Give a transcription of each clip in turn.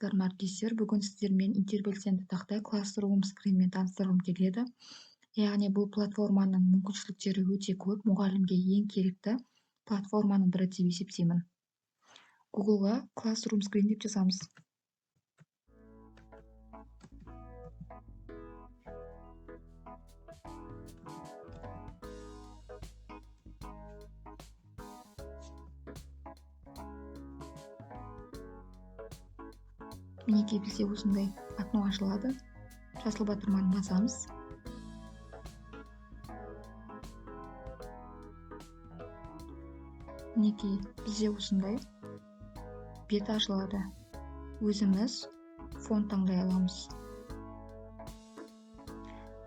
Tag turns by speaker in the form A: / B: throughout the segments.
A: Армысыздар әріптестер, бүгін сіздермен интербелсенді тақтай Classroom скринмен таныстырғым келеді. Яғни бұл платформаның мүмкіншіліктері өте көп, мұғалімге ең керекті платформаның бірі деп есептеймін. Google-ға Classroom скрин деп жазамыз. Мінекей бізде осындай окно ашылады. Жасыл батырманы басамыз. Мінекей бізде осындай бет ашылады. Өзіміз фон таңдай аламыз.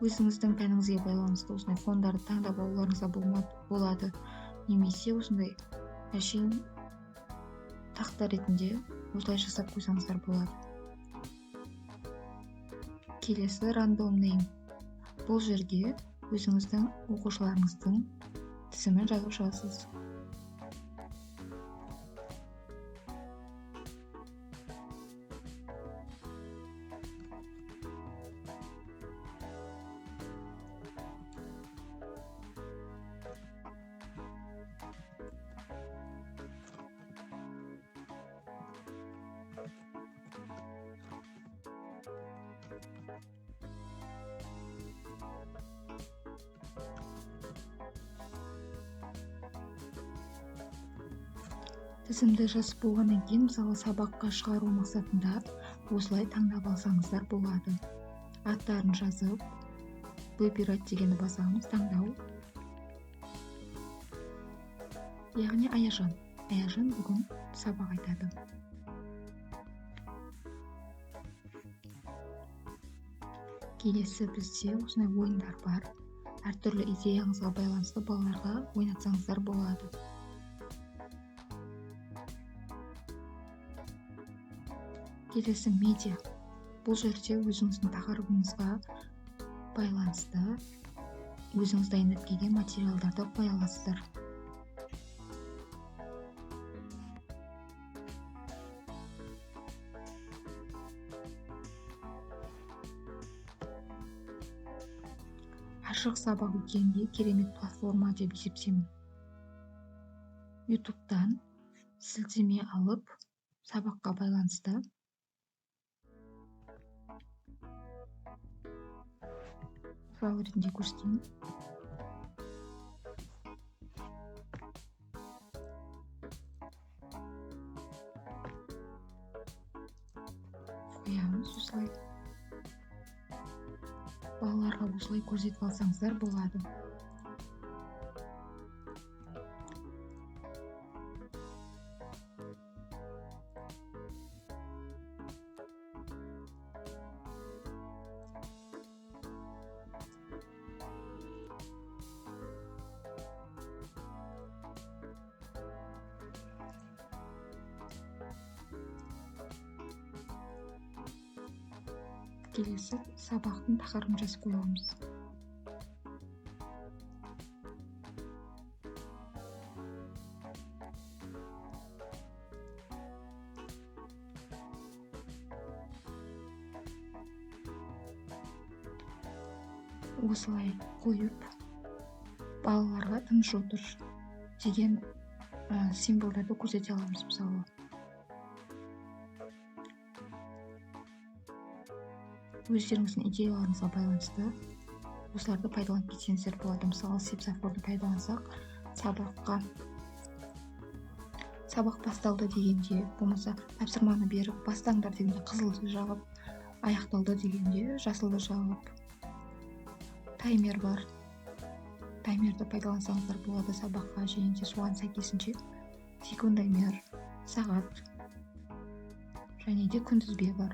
A: Өзіңіздің пәніңізге байланысты осындай фондарды таңдап алуларыңызға болады. Немесе осындай әшейін тақта ретінде осылай жасап қойсаңыздар болады. Келесі random name. Бұл жерге өзіңіздің оқушыларыңыздың тізімін жазып шығасыз. Тізімді жазып болғаннан кейін, мысалы сабаққа шығару мақсатында осылай таңдап алсаңыздар болады. Аттарын жазып, выбирать дегенді басамыз, таңдау. Яғни Аяжан. Аяжан бүгін сабақ айтады. Келесі бізде осындай ойындар бар. Әртүрлі идеяңызға байланысты балаларға ойнатсаңыздар болады. Келесі медиа. Бұл жерде өзіңіздің тақырыбыңызға байланысты өзіңіз дайындап келген материалдарды қоя аласыздар. Ашық сабақ өткенге керемет платформа деп есептеймін. YouTube'дан сілтеме алып, сабаққа байланысты мысал ретінде көрсетейін. Қоямыз осылай. Балаларға осылай көрсетіп алсаңыздар болады. Келесі сабақтың тақырыбын жазып қоямыз. Осылай қойып, балаларға тыныш отыр деген символдарды көрсете аламыз мысалы. Өздеріңіздің идеяларыңызға байланысты осыларды пайдаланып кетсеңіздер болады. Мысалы, сепсофорды пайдалансақ, сабақ басталды дегенде, болмаса тапсырманы беріп, бастаңдар дегенде қызылды жағып, аяқталды дегенде жасылды жағып. Таймер бар. Таймерді пайдалансаңыздар болады сабаққа, және де соған сәйкесінше секундомер, сағат және де күнтізбе бар.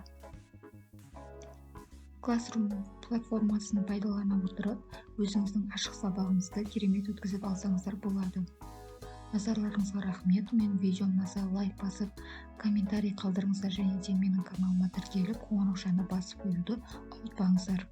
A: Classroom платформасын пайдалана отырып, өзіңіздің ашық сабағыңызды керемет өткізіп алсаңыздар болады. Назарларыңызға рахмет. Мен видеом ұнаса лайк басып, комментарий қалдырыңыздар, және де менің каналыма тіркеліп, қоңыраушаны басып қоюды ұмытпаңыздар.